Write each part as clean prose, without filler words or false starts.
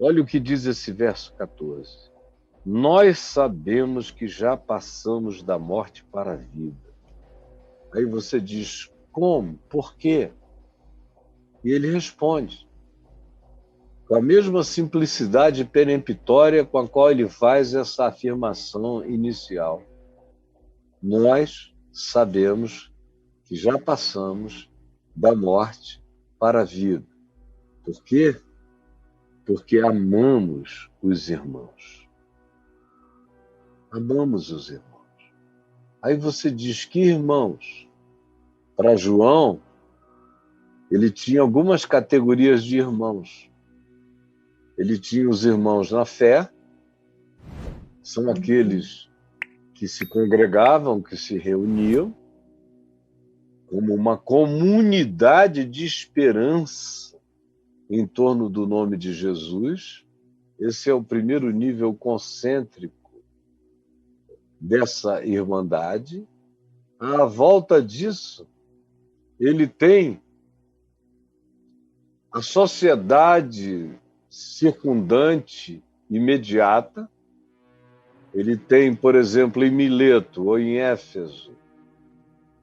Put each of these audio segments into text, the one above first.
Olha o que diz esse verso 14. Nós sabemos que já passamos da morte para a vida. Aí você diz, como? Por quê? E ele responde, com a mesma simplicidade peremptória com a qual ele faz essa afirmação inicial. Nós sabemos que já passamos da morte para a vida. Por quê? Porque amamos os irmãos. Amamos os irmãos. Aí você diz, que irmãos? Para João, ele tinha algumas categorias de irmãos. Ele tinha os irmãos na fé, são aqueles que se congregavam, que se reuniam, como uma comunidade de esperança em torno do nome de Jesus. Esse é o primeiro nível concêntrico dessa irmandade. À volta disso, ele tem a sociedade circundante imediata. Ele tem, por exemplo, em Mileto ou em Éfeso,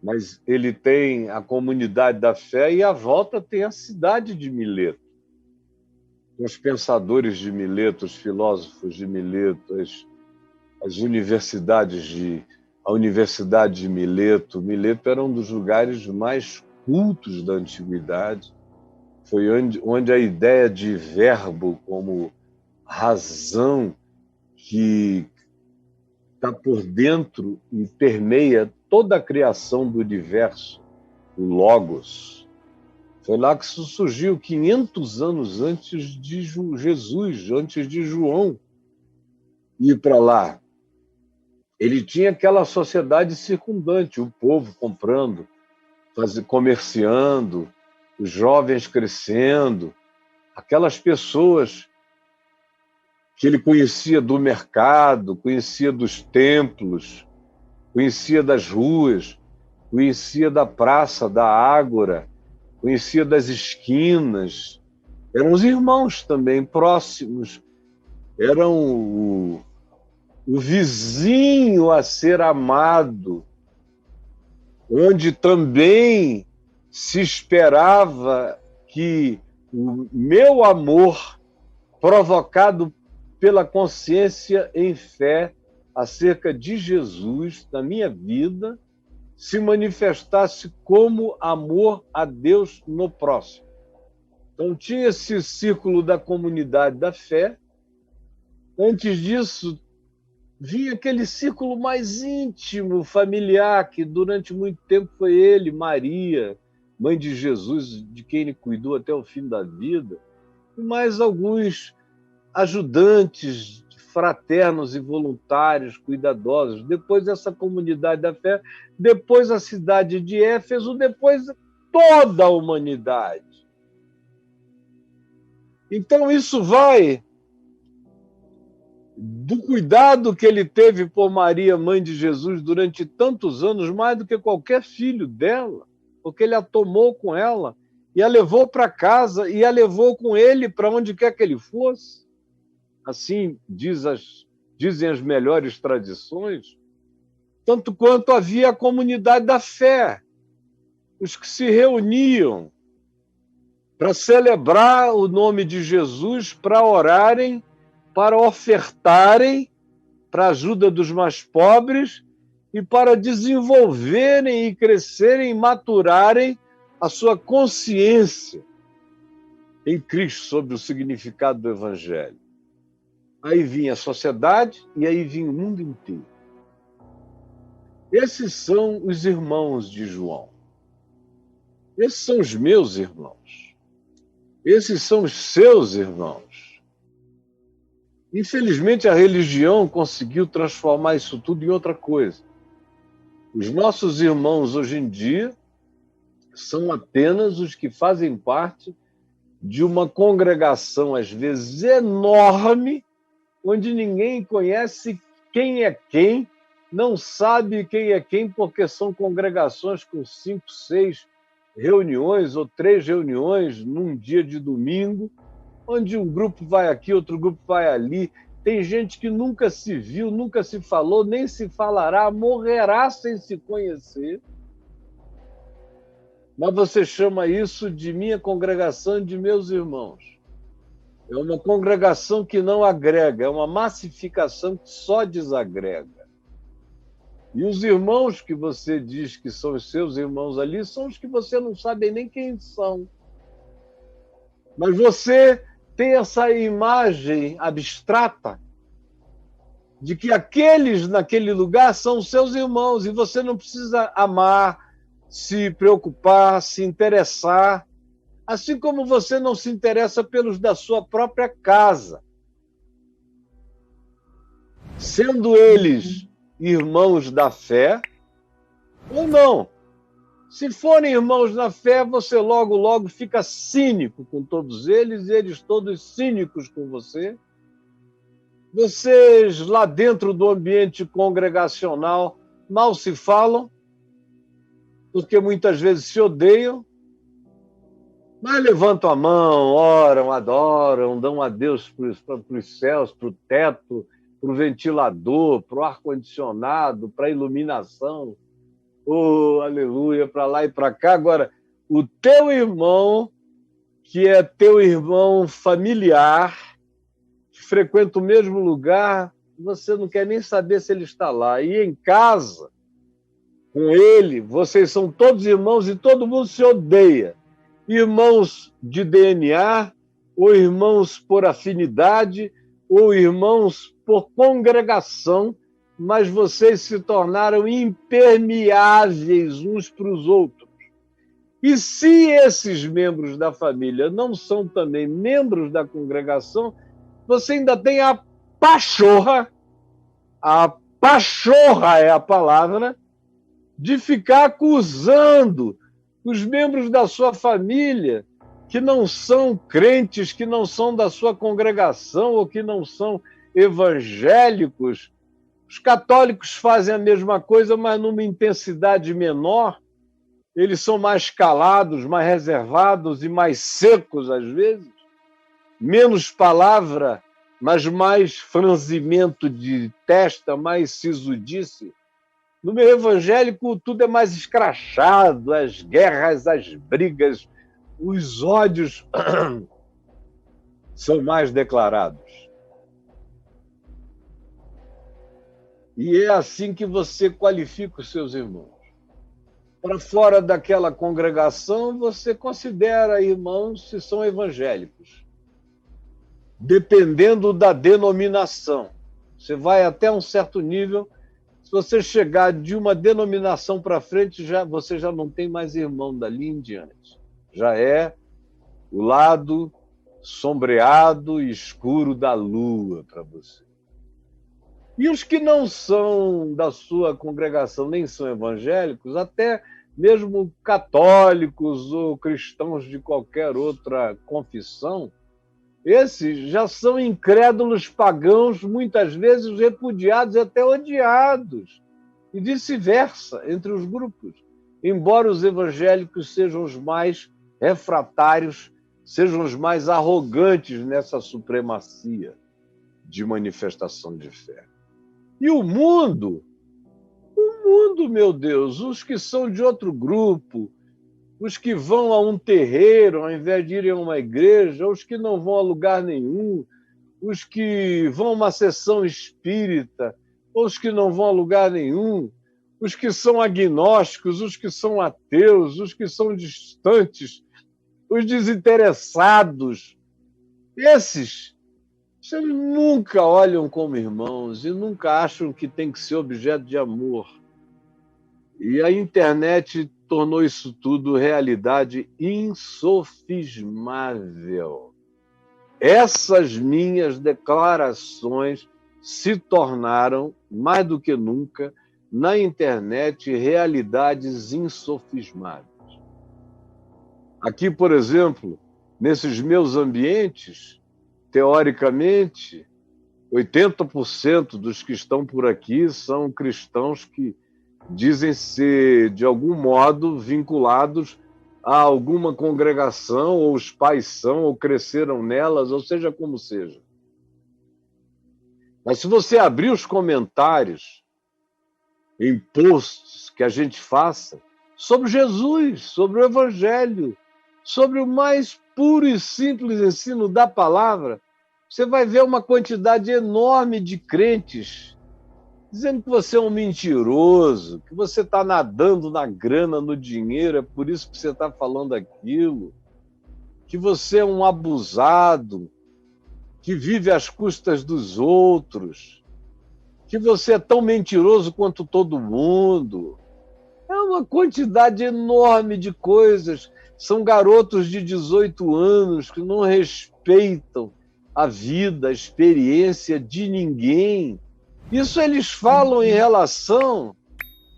mas ele tem a comunidade da fé e à volta tem a cidade de Mileto. Os pensadores de Mileto, os filósofos de Mileto, as universidades a Universidade de Mileto. Mileto era um dos lugares mais cultos da antiguidade. Foi onde a ideia de verbo como razão que está por dentro e permeia toda a criação do universo, o Logos. Foi lá que isso surgiu 500 anos antes de Jesus, antes de João ir para lá. Ele tinha aquela sociedade circundante, o povo comprando, comerciando, os jovens crescendo, aquelas pessoas que ele conhecia do mercado, conhecia dos templos, conhecia das ruas, conhecia da praça, da ágora, conhecia das esquinas. Eram os irmãos também, próximos. Eram o vizinho a ser amado, onde também se esperava que o meu amor, provocado pela consciência em fé acerca de Jesus na minha vida, se manifestasse como amor a Deus no próximo. Então tinha esse círculo da comunidade da fé. Antes disso, vinha aquele círculo mais íntimo, familiar, que durante muito tempo foi ele, Maria, mãe de Jesus, de quem ele cuidou até o fim da vida, e mais alguns ajudantes fraternos e voluntários, cuidadosos. Depois essa comunidade da fé, depois a cidade de Éfeso, depois toda a humanidade. Então isso vai do cuidado que ele teve por Maria, mãe de Jesus, durante tantos anos, mais do que qualquer filho dela, porque ele a tomou com ela e a levou para casa e a levou com ele para onde quer que ele fosse. Assim dizem as melhores tradições, tanto quanto havia a comunidade da fé, os que se reuniam para celebrar o nome de Jesus, para orarem, para ofertarem para a ajuda dos mais pobres e para desenvolverem e crescerem e maturarem a sua consciência em Cristo sobre o significado do Evangelho. Aí vinha a sociedade e aí vinha o mundo inteiro. Esses são os irmãos de João. Esses são os meus irmãos. Esses são os seus irmãos. Infelizmente, a religião conseguiu transformar isso tudo em outra coisa. Os nossos irmãos hoje em dia são apenas os que fazem parte de uma congregação, às vezes enorme, onde ninguém conhece quem é quem, não sabe quem é quem, porque são congregações com 5, 6 reuniões ou 3 reuniões num dia de domingo, onde um grupo vai aqui, outro grupo vai ali. Tem gente que nunca se viu, nunca se falou, nem se falará, morrerá sem se conhecer. Mas você chama isso de minha congregação e de meus irmãos. É uma congregação que não agrega, é uma massificação que só desagrega. E os irmãos que você diz que são os seus irmãos ali são os que você não sabe nem quem são. Mas você tem essa imagem abstrata de que aqueles naquele lugar são os seus irmãos e você não precisa amar, se preocupar, se interessar, assim como você não se interessa pelos da sua própria casa. Sendo eles irmãos da fé ou não. Se forem irmãos na fé, você logo, logo fica cínico com todos eles, e eles todos cínicos com você. Vocês, lá dentro do ambiente congregacional, mal se falam, porque muitas vezes se odeiam, mas levantam a mão, oram, adoram, dão a Deus para os céus, para o teto, para o ventilador, para o ar-condicionado, para a iluminação. Oh, aleluia, para lá e para cá. Agora, o teu irmão, que é teu irmão familiar, que frequenta o mesmo lugar, você não quer nem saber se ele está lá. E em casa, com ele, vocês são todos irmãos e todo mundo se odeia. Irmãos de DNA, ou irmãos por afinidade, ou irmãos por congregação, mas vocês se tornaram impermeáveis uns para os outros. E se esses membros da família não são também membros da congregação, você ainda tem a pachorra é a palavra, de ficar acusando os membros da sua família que não são crentes, que não são da sua congregação ou que não são evangélicos. Os católicos fazem a mesma coisa, mas numa intensidade menor. Eles são mais calados, mais reservados e mais secos, às vezes. Menos palavra, mas mais franzimento de testa, mais sisudice. No meio evangélico, tudo é mais escrachado, as guerras, as brigas, os ódios são mais declarados. E é assim que você qualifica os seus irmãos. Para fora daquela congregação, você considera irmãos se são evangélicos, dependendo da denominação. Você vai até um certo nível. Se você chegar de uma denominação para frente, você já não tem mais irmão dali em diante. Já é o lado sombreado e escuro da lua para você. E os que não são da sua congregação, nem são evangélicos, até mesmo católicos ou cristãos de qualquer outra confissão, esses já são incrédulos pagãos, muitas vezes repudiados e até odiados, e vice-versa entre os grupos. Embora os evangélicos sejam os mais refratários, sejam os mais arrogantes nessa supremacia de manifestação de fé. E o mundo, meu Deus, os que são de outro grupo, os que vão a um terreiro ao invés de irem a uma igreja, os que não vão a lugar nenhum, os que vão a uma sessão espírita, os que não vão a lugar nenhum, os que são agnósticos, os que são ateus, os que são distantes, os desinteressados. Esses, vocês nunca olham como irmãos e nunca acham que tem que ser objeto de amor. E a internet tornou isso tudo realidade insofismável. Essas minhas declarações se tornaram, mais do que nunca, na internet, realidades insofismáveis. Aqui, por exemplo, nesses meus ambientes, teoricamente, 80% dos que estão por aqui são cristãos que dizem ser, de algum modo, vinculados a alguma congregação, ou os pais são, ou cresceram nelas, ou seja como seja. Mas se você abrir os comentários em posts que a gente faça sobre Jesus, sobre o Evangelho, sobre o mais puro e simples ensino da palavra, você vai ver uma quantidade enorme de crentes dizendo que você é um mentiroso, que você está nadando na grana, no dinheiro, é por isso que você está falando aquilo, que você é um abusado, que vive às custas dos outros, que você é tão mentiroso quanto todo mundo. É uma quantidade enorme de coisas. São garotos de 18 anos que não respeitam a vida, a experiência de ninguém. Isso eles falam em relação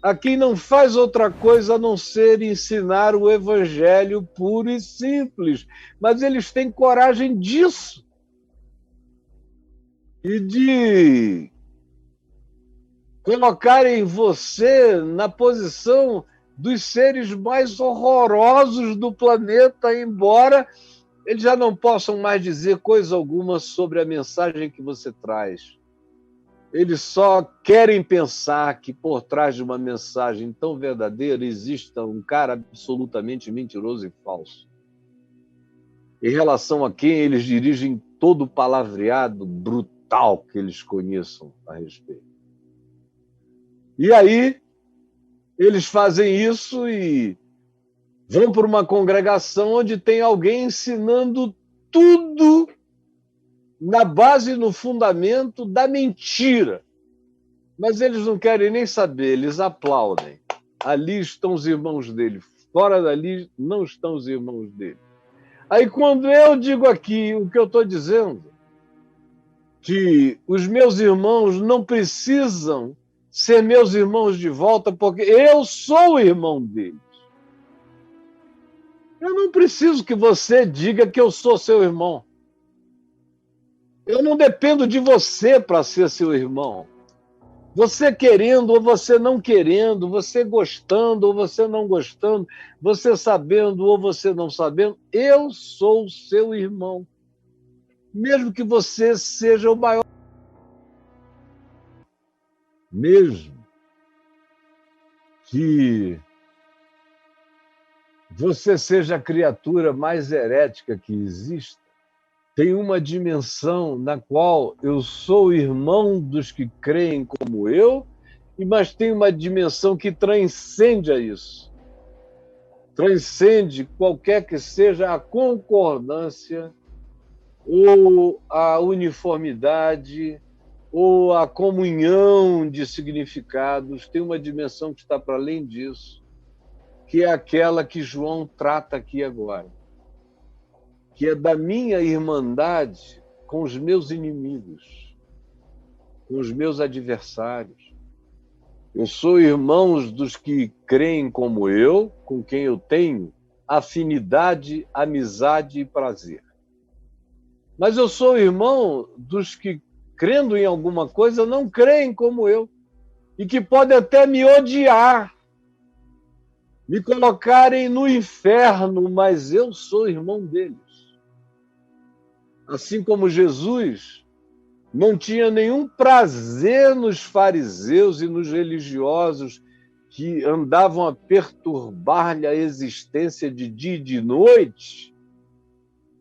a quem não faz outra coisa a não ser ensinar o evangelho puro e simples. Mas eles têm coragem disso. E de colocarem você na posição dos seres mais horrorosos do planeta, embora eles já não possam mais dizer coisa alguma sobre a mensagem que você traz. Eles só querem pensar que por trás de uma mensagem tão verdadeira exista um cara absolutamente mentiroso e falso, em relação a quem eles dirigem todo o palavreado brutal que eles conheçam a respeito. E aí, eles fazem isso e vão para uma congregação onde tem alguém ensinando tudo na base, no fundamento da mentira. Mas eles não querem nem saber, eles aplaudem. Ali estão os irmãos dele, fora dali não estão os irmãos dele. Aí quando eu digo aqui o que eu estou dizendo, que os meus irmãos não precisam ser meus irmãos de volta, porque eu sou o irmão deles. Eu não preciso que você diga que eu sou seu irmão. Eu não dependo de você para ser seu irmão. Você querendo ou você não querendo, você gostando ou você não gostando, você sabendo ou você não sabendo, eu sou seu irmão. Mesmo que você seja o maior. Mesmo que você seja a criatura mais herética que exista, tem uma dimensão na qual eu sou irmão dos que creem como eu, mas tem uma dimensão que transcende a isso. Transcende qualquer que seja a concordância ou a uniformidade ou a comunhão de significados. Tem uma dimensão que está para além disso, que é aquela que João trata aqui agora, que é da minha irmandade com os meus inimigos, com os meus adversários. Eu sou irmão dos que creem como eu, com quem eu tenho afinidade, amizade e prazer. Mas eu sou irmão dos que, crendo em alguma coisa, não creem como eu, e que podem até me odiar, me colocarem no inferno, mas eu sou irmão deles. Assim como Jesus não tinha nenhum prazer nos fariseus e nos religiosos que andavam a perturbar-lhe a existência de dia e de noite,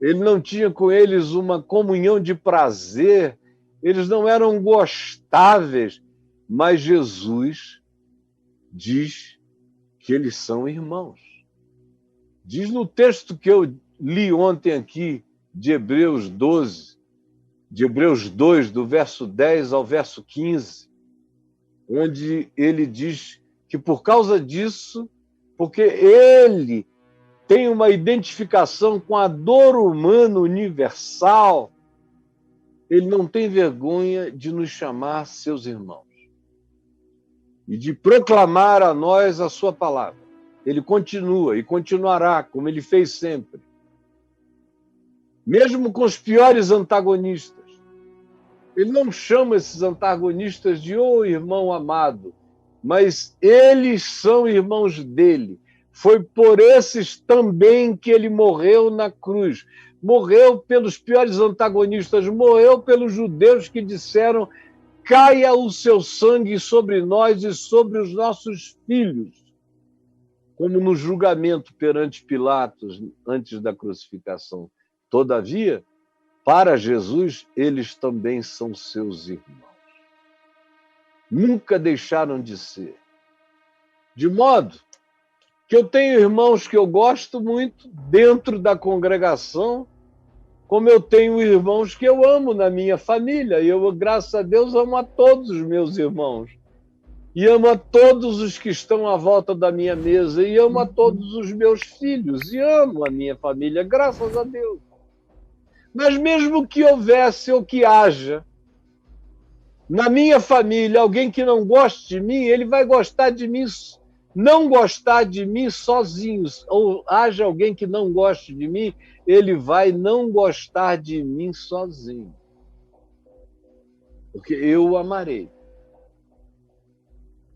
ele não tinha com eles uma comunhão de prazer, eles não eram gostáveis, mas Jesus diz que eles são irmãos. Diz no texto que eu li ontem aqui, de Hebreus 12, de Hebreus 2, do verso 10 ao verso 15, onde ele diz que por causa disso, porque ele tem uma identificação com a dor humana universal, ele não tem vergonha de nos chamar seus irmãos e de proclamar a nós a sua palavra. Ele continua e continuará, como ele fez sempre. Mesmo com os piores antagonistas. Ele não chama esses antagonistas de irmão amado, mas eles são irmãos dele, Foi por esses também que ele morreu na cruz. Morreu pelos piores antagonistas, morreu pelos judeus que disseram: caia o seu sangue sobre nós e sobre os nossos filhos, como no julgamento perante Pilatos, antes da crucificação. Todavia, para Jesus, eles também são seus irmãos. Nunca deixaram de ser. De modo que eu tenho irmãos que eu gosto muito dentro da congregação, como eu tenho irmãos que eu amo na minha família. E eu, graças a Deus, amo a todos os meus irmãos. E amo a todos os que estão à volta da minha mesa. E amo a todos os meus filhos. E amo a minha família, graças a Deus. Mas mesmo que houvesse ou que haja na minha família alguém que não goste de mim, ele vai gostar de mim, não gostar de mim sozinho. Ou haja alguém que não goste de mim, ele vai não gostar de mim sozinho. Porque eu o amarei.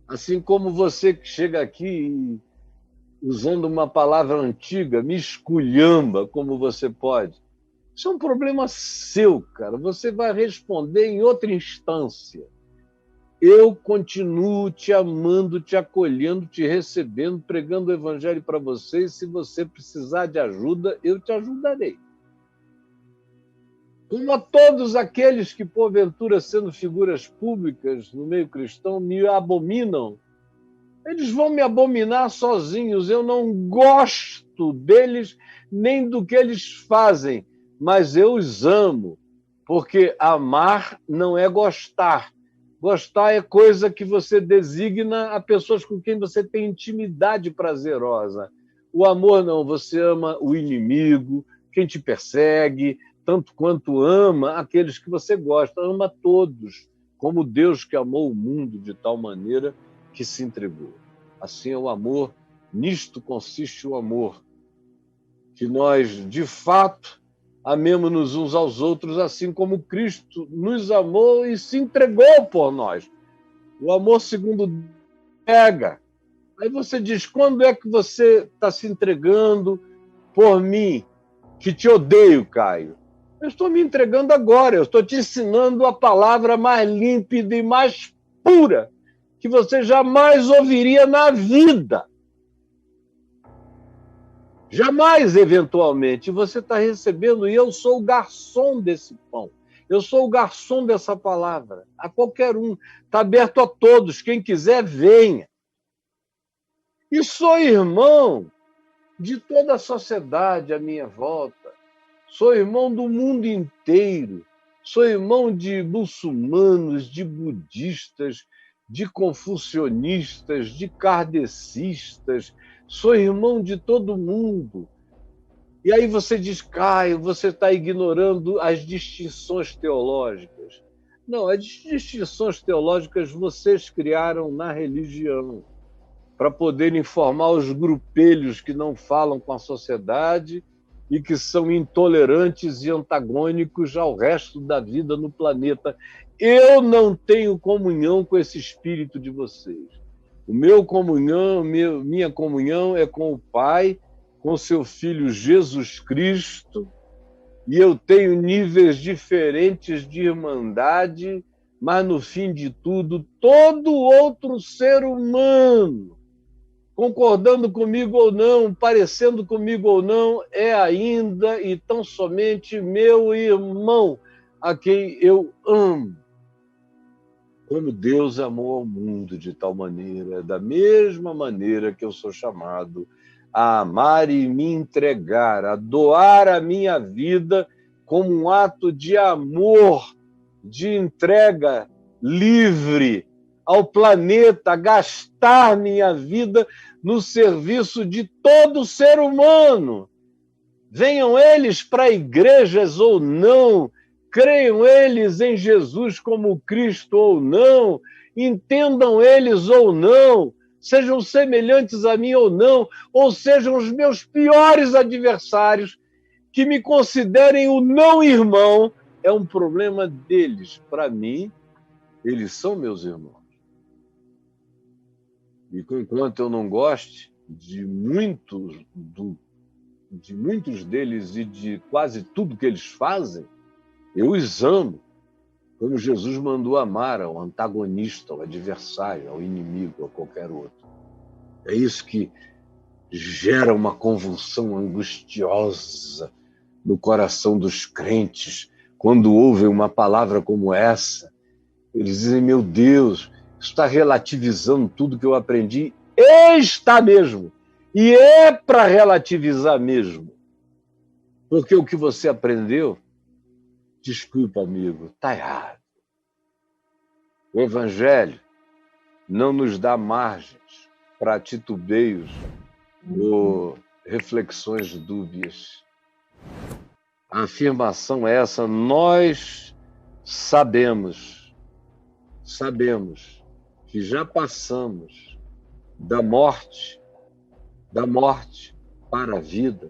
Assim como você que chega aqui usando uma palavra antiga, me esculhamba como você pode. Isso é um problema seu, cara. Você vai responder em outra instância. Eu continuo te amando, te acolhendo, te recebendo, pregando o evangelho para você. E se você precisar de ajuda, eu te ajudarei. Como a todos aqueles que, porventura, sendo figuras públicas no meio cristão, me abominam, eles vão me abominar sozinhos. Eu não gosto deles nem do que eles fazem, mas eu os amo, porque amar não é gostar. Gostar é coisa que você designa a pessoas com quem você tem intimidade prazerosa. O amor não, você ama o inimigo, quem te persegue, tanto quanto ama aqueles que você gosta, ama todos, como Deus que amou o mundo de tal maneira que se entregou. Assim é o amor, nisto consiste o amor, que nós, de fato, amemos-nos uns aos outros, assim como Cristo nos amou e se entregou por nós. O amor segundo entrega. Aí você diz, quando é que você está se entregando por mim, que te odeio, Caio? Eu estou me entregando agora, eu estou te ensinando a palavra mais límpida e mais pura que você jamais ouviria na vida. Jamais, eventualmente, você está recebendo, e eu sou o garçom desse pão. Eu sou o garçom dessa palavra. A qualquer um. Está aberto a todos. Quem quiser, venha. E sou irmão de toda a sociedade à minha volta. Sou irmão do mundo inteiro. Sou irmão de muçulmanos, de budistas, de confucionistas, de kardecistas. Sou irmão de todo mundo. E aí você diz, Caio, você está ignorando as distinções teológicas. Não, as distinções teológicas vocês criaram na religião para poder informar os grupelhos que não falam com a sociedade e que são intolerantes e antagônicos ao resto da vida no planeta. Eu não tenho comunhão com esse espírito de vocês. Minha comunhão é com o Pai, com seu Filho Jesus Cristo, e eu tenho níveis diferentes de irmandade, mas, no fim de tudo, todo outro ser humano, concordando comigo ou não, parecendo comigo ou não, é ainda e tão somente meu irmão, a quem eu amo. Como Deus amou ao mundo de tal maneira, da mesma maneira que eu sou chamado a amar e me entregar, a doar a minha vida como um ato de amor, de entrega livre ao planeta, a gastar minha vida no serviço de todo ser humano. Venham eles para igrejas ou não, creiam eles em Jesus como Cristo ou não, entendam eles ou não, sejam semelhantes a mim ou sejam os meus piores adversários, que me considerem o não irmão, é um problema deles. Para mim, eles são meus irmãos. E enquanto eu não goste, de muitos deles e de quase tudo que eles fazem, eu os amo, como Jesus mandou amar ao antagonista, ao adversário, ao inimigo, a qualquer outro. É isso que gera uma convulsão angustiosa no coração dos crentes quando ouvem uma palavra como essa. Eles dizem, meu Deus, isso está relativizando tudo que eu aprendi. E está mesmo. E é para relativizar mesmo. Porque o que você aprendeu, desculpa, amigo, está errado. O Evangelho não nos dá margens para titubeios ou reflexões dúbias. A afirmação é essa: nós sabemos que já passamos da morte para a vida,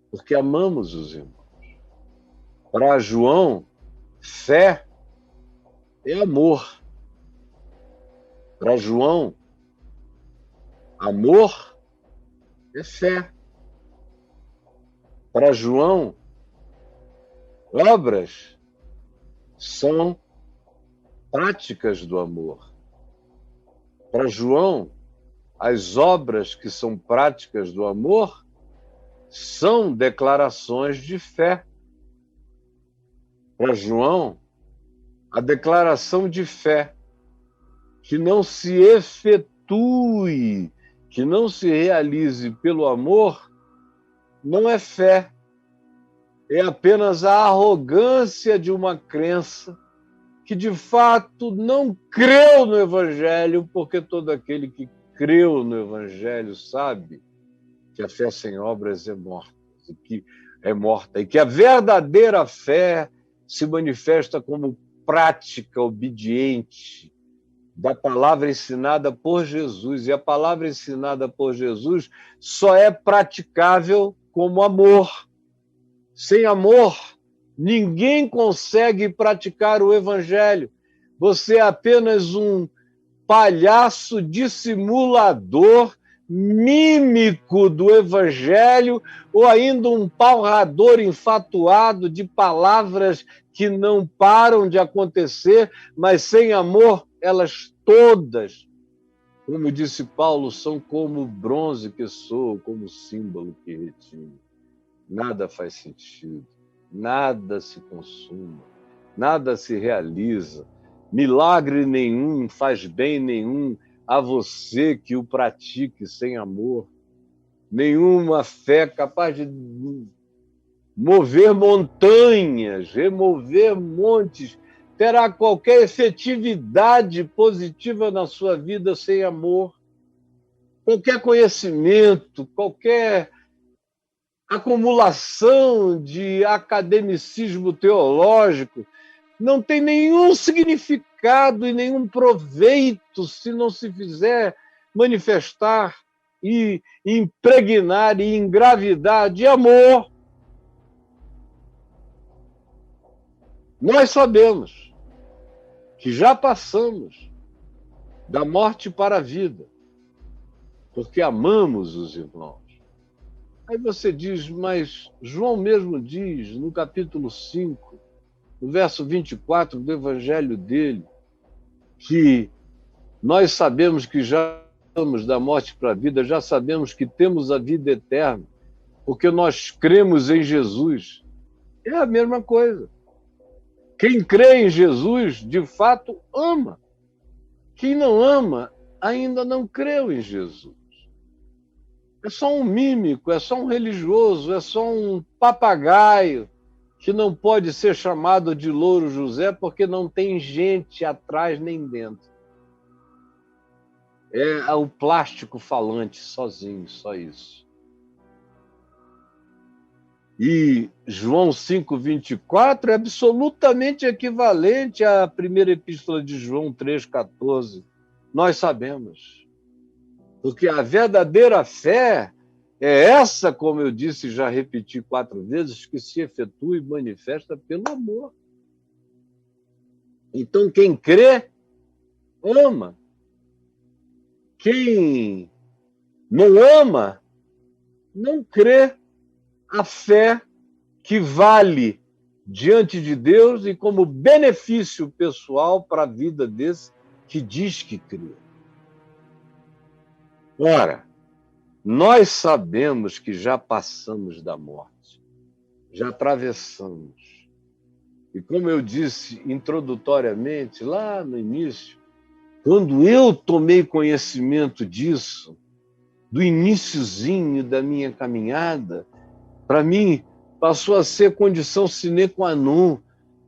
porque amamos os irmãos. Para João, fé é amor. Para João, amor é fé. Para João, obras são práticas do amor. Para João, as obras que são práticas do amor são declarações de fé. Para João, a declaração de fé que não se efetue, que não se realize pelo amor, não é fé. É apenas a arrogância de uma crença que, de fato, não creu no Evangelho, porque todo aquele que creu no Evangelho sabe que a fé sem obras é morta, e que a verdadeira fé se manifesta como prática obediente da palavra ensinada por Jesus. E a palavra ensinada por Jesus só é praticável como amor. Sem amor, ninguém consegue praticar o Evangelho. Você é apenas um palhaço dissimulador, mímico do Evangelho, ou ainda um palrador infatuado de palavras que não param de acontecer, mas sem amor, elas todas, como disse Paulo, são como o bronze que soa, como o símbolo que retine. Nada faz sentido, nada se consuma, nada se realiza, milagre nenhum faz bem nenhum a você que o pratique sem amor. Nenhuma fé capaz de mover montanhas, remover montes, terá qualquer efetividade positiva na sua vida sem amor. Qualquer conhecimento, qualquer acumulação de academicismo teológico não tem nenhum significado e nenhum proveito se não se fizer manifestar e impregnar e engravidar de amor. Nós sabemos que já passamos da morte para a vida, porque amamos os irmãos. Aí você diz, mas João mesmo diz, no capítulo 5, no verso 24 do evangelho dele, que nós sabemos que já estamos da morte para a vida, já sabemos que temos a vida eterna, porque nós cremos em Jesus. É a mesma coisa. Quem crê em Jesus, de fato, ama. Quem não ama, ainda não creu em Jesus. É só um mímico, é só um religioso, é só um papagaio que não pode ser chamado de Louro José porque não tem gente atrás nem dentro. É o plástico falante sozinho, só isso. E João 5,24 é absolutamente equivalente à primeira epístola de João 3,14. Nós sabemos. Porque a verdadeira fé é essa, como eu disse e já repeti 4 vezes, que se efetua e manifesta pelo amor. Então, quem crê, ama. Quem não ama, não crê a fé que vale diante de Deus e como benefício pessoal para a vida desse que diz que crê. Ora, nós sabemos que já passamos da morte, já atravessamos. E como eu disse introdutoriamente, lá no início, quando eu tomei conhecimento disso, do iniciozinho da minha caminhada, para mim passou a ser condição sine qua non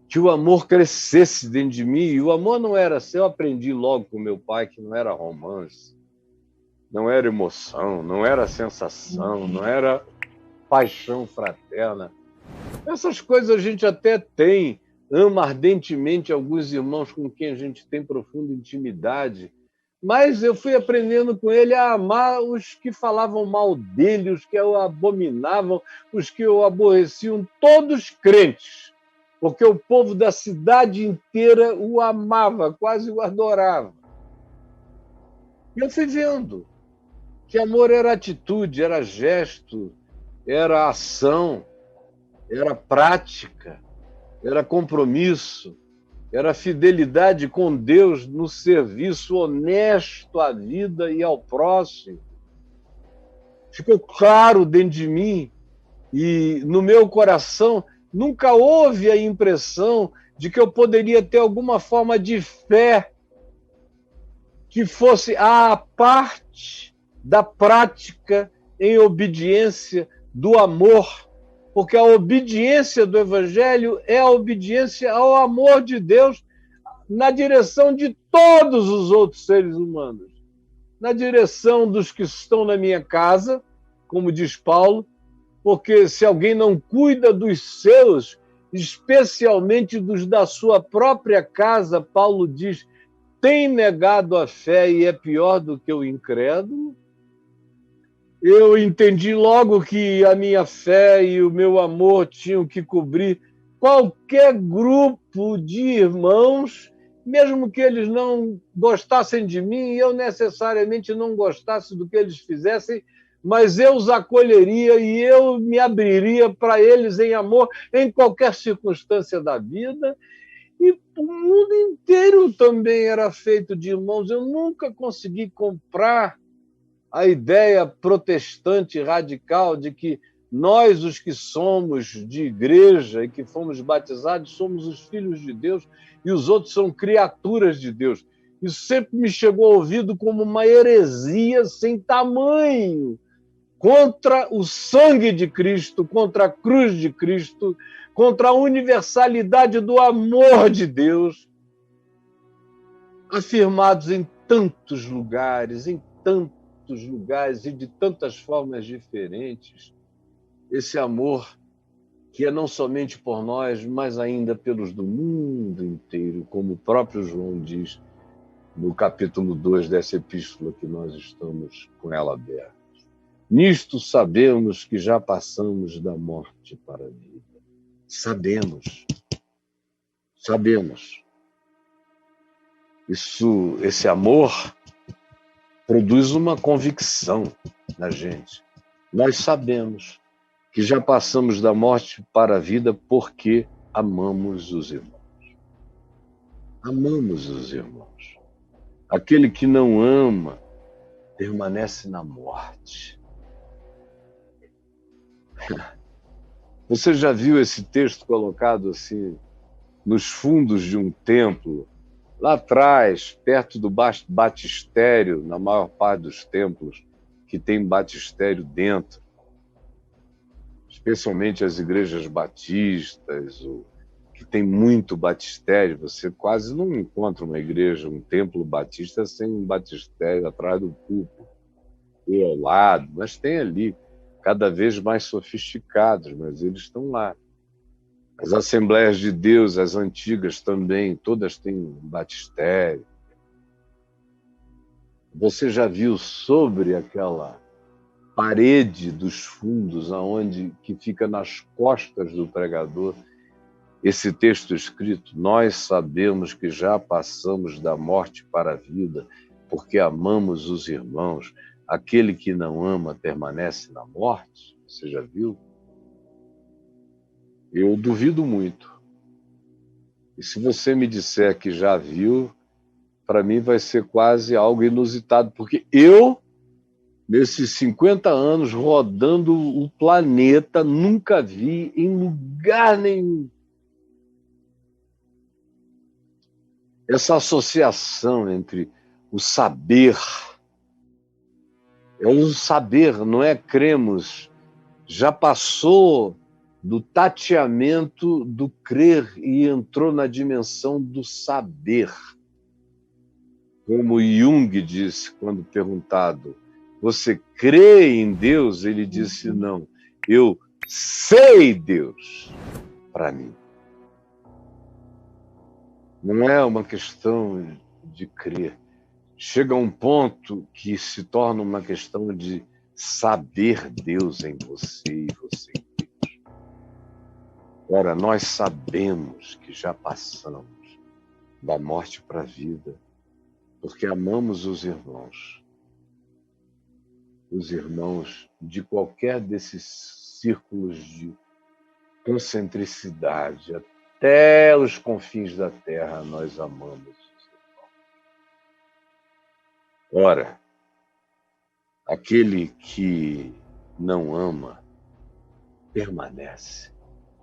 que o amor crescesse dentro de mim. E o amor não era assim, eu aprendi logo com meu pai que não era romance, não era emoção, não era sensação, não era paixão fraterna. Essas coisas a gente até tem, ama ardentemente alguns irmãos com quem a gente tem profunda intimidade, mas eu fui aprendendo com ele a amar os que falavam mal dele, os que o abominavam, os que o aborreciam, todos crentes, porque o povo da cidade inteira o amava, quase o adorava. E eu fui vendo que amor era atitude, era gesto, era ação, era prática, era compromisso, era fidelidade com Deus no serviço honesto à vida e ao próximo. Ficou claro dentro de mim e no meu coração nunca houve a impressão de que eu poderia ter alguma forma de fé que fosse à parte da prática em obediência do amor, porque a obediência do Evangelho é a obediência ao amor de Deus na direção de todos os outros seres humanos, na direção dos que estão na minha casa, como diz Paulo, porque se alguém não cuida dos seus, especialmente dos da sua própria casa, Paulo diz, tem negado a fé e é pior do que o incrédulo. Eu entendi logo que a minha fé e o meu amor tinham que cobrir qualquer grupo de irmãos, mesmo que eles não gostassem de mim e eu necessariamente não gostasse do que eles fizessem, mas eu os acolheria e eu me abriria para eles em amor em qualquer circunstância da vida. E o mundo inteiro também era feito de irmãos. Eu nunca consegui comprar a ideia protestante radical de que nós, os que somos de igreja e que fomos batizados, somos os filhos de Deus e os outros são criaturas de Deus. Isso sempre me chegou ao ouvido como uma heresia sem tamanho, contra o sangue de Cristo, contra a cruz de Cristo, contra a universalidade do amor de Deus, afirmados em tantos lugares e de tantas formas diferentes. Esse amor que é não somente por nós, mas ainda pelos do mundo inteiro, como o próprio João diz no capítulo 2 dessa epístola que nós estamos com ela aberta. Nisto sabemos que já passamos da morte para a vida. Sabemos. Esse amor produz uma convicção na gente. Nós sabemos que já passamos da morte para a vida porque amamos os irmãos. Amamos os irmãos. Aquele que não ama permanece na morte. Você já viu esse texto colocado assim nos fundos de um templo, lá atrás, perto do batistério, na maior parte dos templos que tem batistério dentro, especialmente as igrejas batistas, que tem muito batistério, você quase não encontra uma igreja, um templo batista sem um batistério atrás do púlpito, ou ao lado, mas tem ali, cada vez mais sofisticados, mas eles estão lá. As Assembleias de Deus, as antigas também, todas têm batistério. Você já viu sobre aquela parede dos fundos, que fica nas costas do pregador, esse texto escrito? Nós sabemos que já passamos da morte para a vida, porque amamos os irmãos. aquele que não ama permanece na morte? Você já viu? Eu duvido muito. E se você me disser que já viu, para mim vai ser quase algo inusitado, porque eu, nesses 50 anos rodando o planeta, nunca vi em lugar nenhum essa associação entre o saber. É um saber, não é cremos. Já passou do tateamento do crer e entrou na dimensão do saber. Como Jung disse quando perguntado, você crê em Deus? Ele disse, não, eu sei Deus para mim. Não é uma questão de crer. Chega a um ponto que se torna uma questão de saber Deus em você e você em Deus. Ora, nós sabemos que já passamos da morte para a vida, porque amamos os irmãos de qualquer desses círculos de concentricidade, até os confins da terra, nós amamos os irmãos. Ora, aquele que não ama permanece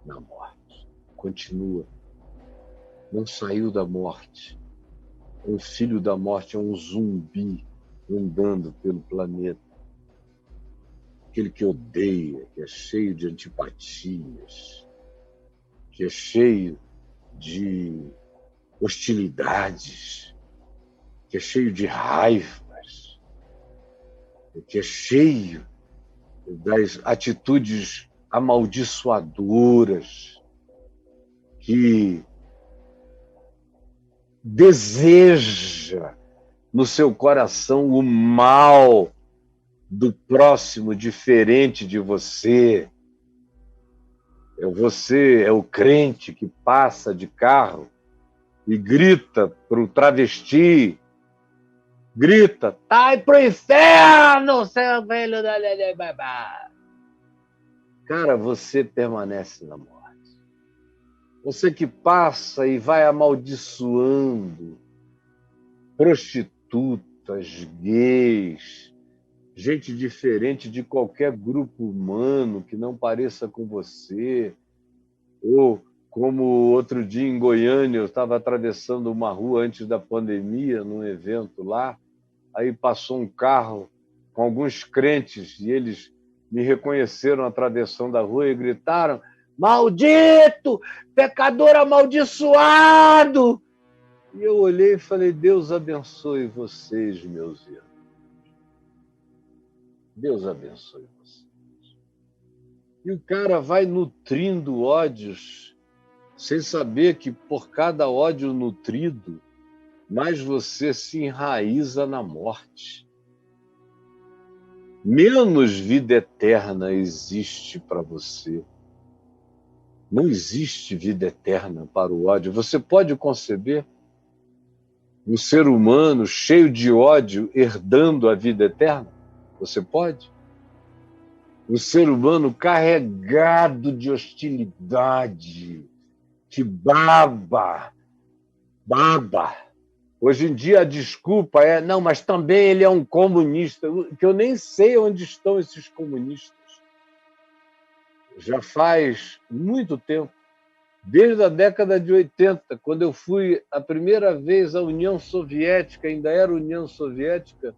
na morte, continua, não saiu da morte. É um filho da morte, é um zumbi andando pelo planeta. Aquele que odeia, que é cheio de antipatias, que é cheio de hostilidades, que é cheio de raivas, que é cheio das atitudes amaldiçoadoras, que deseja no seu coração o mal do próximo diferente de você. Você é o crente que passa de carro e grita para o travesti, grita, vai pro inferno, seu velho da babá. Cara, você permanece na morte. Você que passa e vai amaldiçoando prostitutas, gays, gente diferente de qualquer grupo humano que não pareça com você. Ou, como outro dia em Goiânia, eu estava atravessando uma rua antes da pandemia, num evento lá, aí passou um carro com alguns crentes e eles me reconheceram atravessando a rua e gritaram, maldito, pecador amaldiçoado! E eu olhei e falei, Deus abençoe vocês, meus irmãos. Deus abençoe vocês. E o cara vai nutrindo ódios, sem saber que por cada ódio nutrido, mais você se enraiza na morte. Menos vida eterna existe para você. Não existe vida eterna para o ódio. Você pode conceber um ser humano cheio de ódio herdando a vida eterna? Você pode? Um ser humano carregado de hostilidade, que baba. Hoje em dia a desculpa é, não, mas também ele é um comunista, que eu nem sei onde estão esses comunistas. Já faz muito tempo, desde a década de 80, quando eu fui a primeira vez à União Soviética, ainda era União Soviética,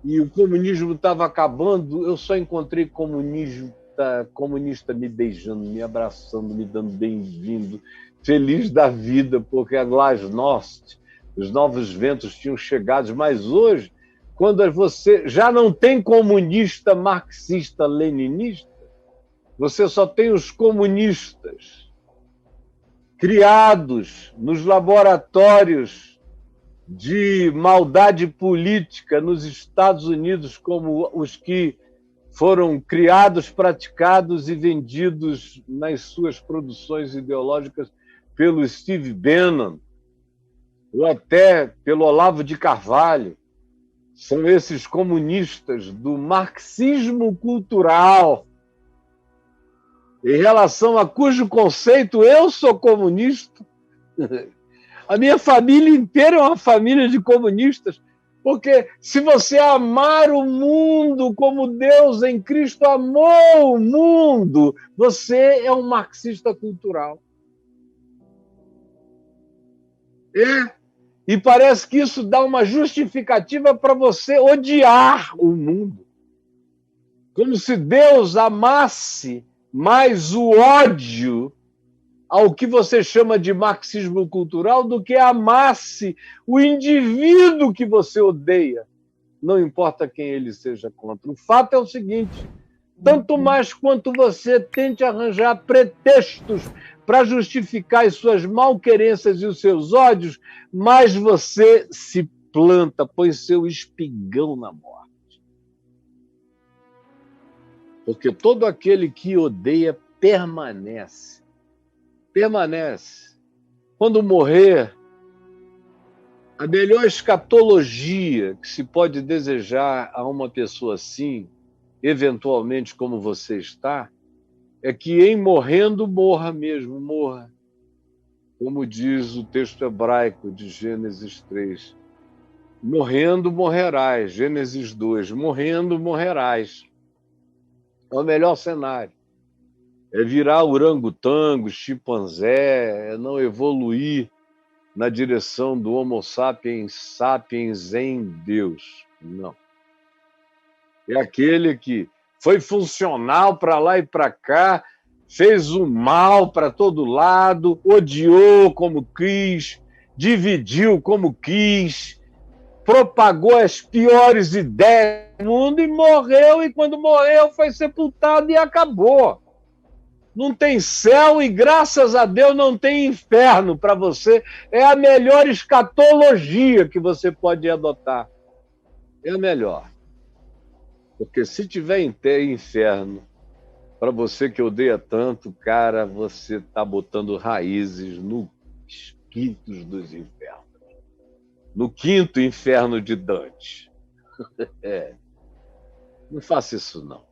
e o comunismo estava acabando, eu só encontrei comunista me beijando, me abraçando, me dando bem-vindo, feliz da vida, porque a Glasnost, os novos ventos tinham chegado. Mas hoje, quando você já não tem comunista marxista-leninista, você só tem os comunistas criados nos laboratórios de maldade política nos Estados Unidos, como os que foram criados, praticados e vendidos nas suas produções ideológicas pelo Steve Bannon, ou até pelo Olavo de Carvalho. São esses comunistas do marxismo cultural, em relação a cujo conceito eu sou comunista. A minha família inteira é uma família de comunistas, porque se você amar o mundo como Deus em Cristo amou o mundo, você é um marxista cultural. E parece que isso dá uma justificativa para você odiar o mundo. Como se Deus amasse mais o ódio ao que você chama de marxismo cultural do que amasse o indivíduo que você odeia. Não importa quem ele seja contra. O fato é o seguinte: tanto mais quanto você tente arranjar pretextos para justificar as suas malquerências e os seus ódios, mais você se planta, põe seu espigão na morte. Porque todo aquele que odeia permanece. Permanece. Quando morrer, a melhor escatologia que se pode desejar a uma pessoa assim, eventualmente como você está, é que em morrendo, morra mesmo, morra. Como diz o texto hebraico de Gênesis 3. Morrendo, morrerás. Gênesis 2. Morrendo, morrerás. É o melhor cenário. É virar orangotango, chimpanzé, é não evoluir na direção do Homo sapiens sapiens em Deus. Não. É aquele que foi funcional para lá e para cá, fez o mal para todo lado, odiou como quis, dividiu como quis, propagou as piores ideias do mundo e morreu, e quando morreu foi sepultado e acabou. Não tem céu e, graças a Deus, não tem inferno para você. É a melhor escatologia que você pode adotar. É a melhor. Porque se tiver inferno, para você que odeia tanto, cara, você está botando raízes nos quintos dos infernos. No quinto inferno de Dante. Não faça isso, não.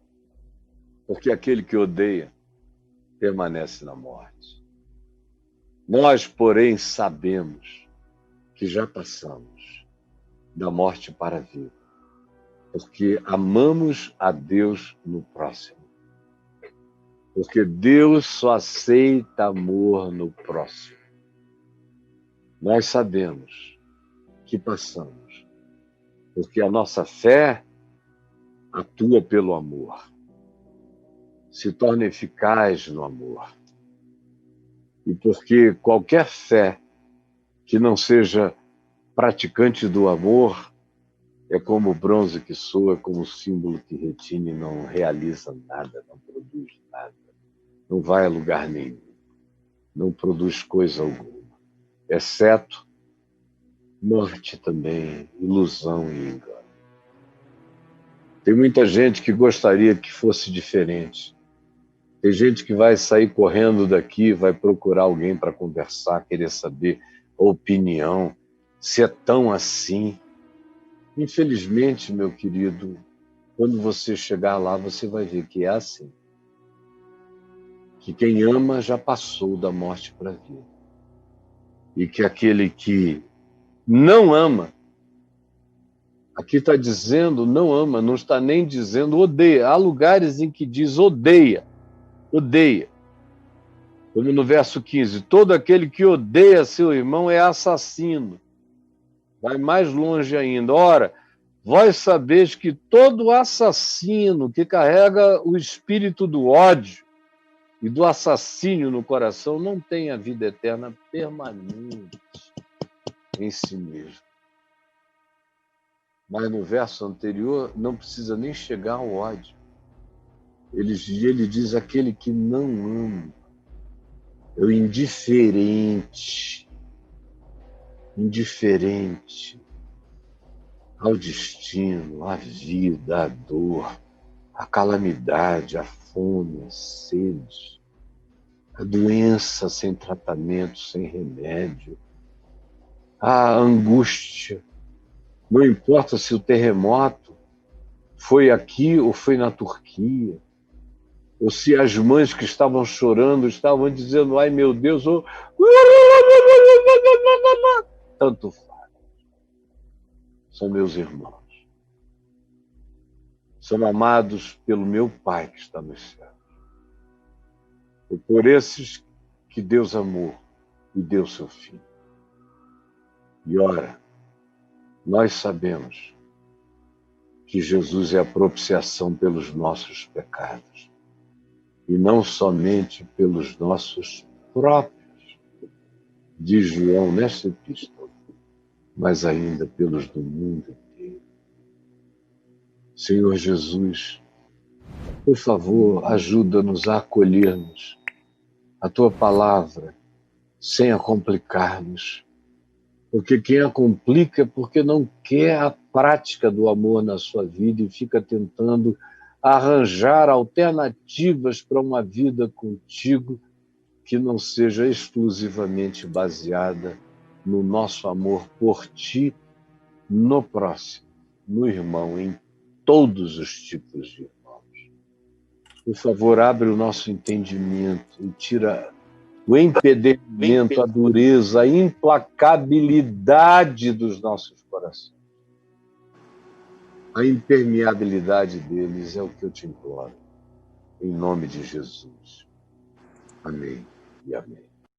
Porque aquele que odeia permanece na morte. Nós, porém, sabemos que já passamos da morte para a vida, porque amamos a Deus no próximo. Porque Deus só aceita amor no próximo. Nós sabemos que passamos, porque a nossa fé atua pelo amor, se torna eficaz no amor. E porque qualquer fé que não seja praticante do amor é como o bronze que soa, como o símbolo que retine, não realiza nada, não produz nada, não vai a lugar nenhum, não produz coisa alguma, exceto morte também, ilusão e engano. Tem muita gente que gostaria que fosse diferente. Tem gente que vai sair correndo daqui, vai procurar alguém para conversar, querer saber a opinião, se é tão assim. Infelizmente, meu querido, quando você chegar lá, você vai ver que é assim. Que quem ama já passou da morte para a vida. E que aquele que não ama, aqui está dizendo não ama, não está nem dizendo odeia. Há lugares em que diz odeia. Odeia. Como no verso 15, todo aquele que odeia seu irmão é assassino. Vai mais longe ainda. Ora, vós sabeis que todo assassino que carrega o espírito do ódio e do assassínio no coração não tem a vida eterna permanente em si mesmo. Mas no verso anterior não precisa nem chegar ao ódio. Ele diz aquele que não ama, é o indiferente ao destino, à vida, à dor, à calamidade, à fome, à sede, à doença sem tratamento, sem remédio, à angústia, Não importa se o terremoto foi aqui ou foi na Turquia, ou se as mães que estavam chorando estavam dizendo, ai meu Deus, oh... tanto faz. São meus irmãos. São amados pelo meu Pai que está no céu. E por esses que Deus amou e deu seu Filho. E ora, nós sabemos que Jesus é a propiciação pelos nossos pecados. E não somente pelos nossos próprios, diz João nesta epístola, mas ainda pelos do mundo inteiro. Senhor Jesus, por favor, ajuda-nos a acolhermos a Tua palavra sem a complicarmos. Porque quem a complica é porque não quer a prática do amor na sua vida e fica tentando arranjar alternativas para uma vida contigo que não seja exclusivamente baseada no nosso amor por ti, no próximo, no irmão, em todos os tipos de irmãos. Por favor, abre o nosso entendimento e tira o empedernido, a dureza, a implacabilidade dos nossos corações. A impermeabilidade deles é o que eu te imploro. Em nome de Jesus. Amém e amém.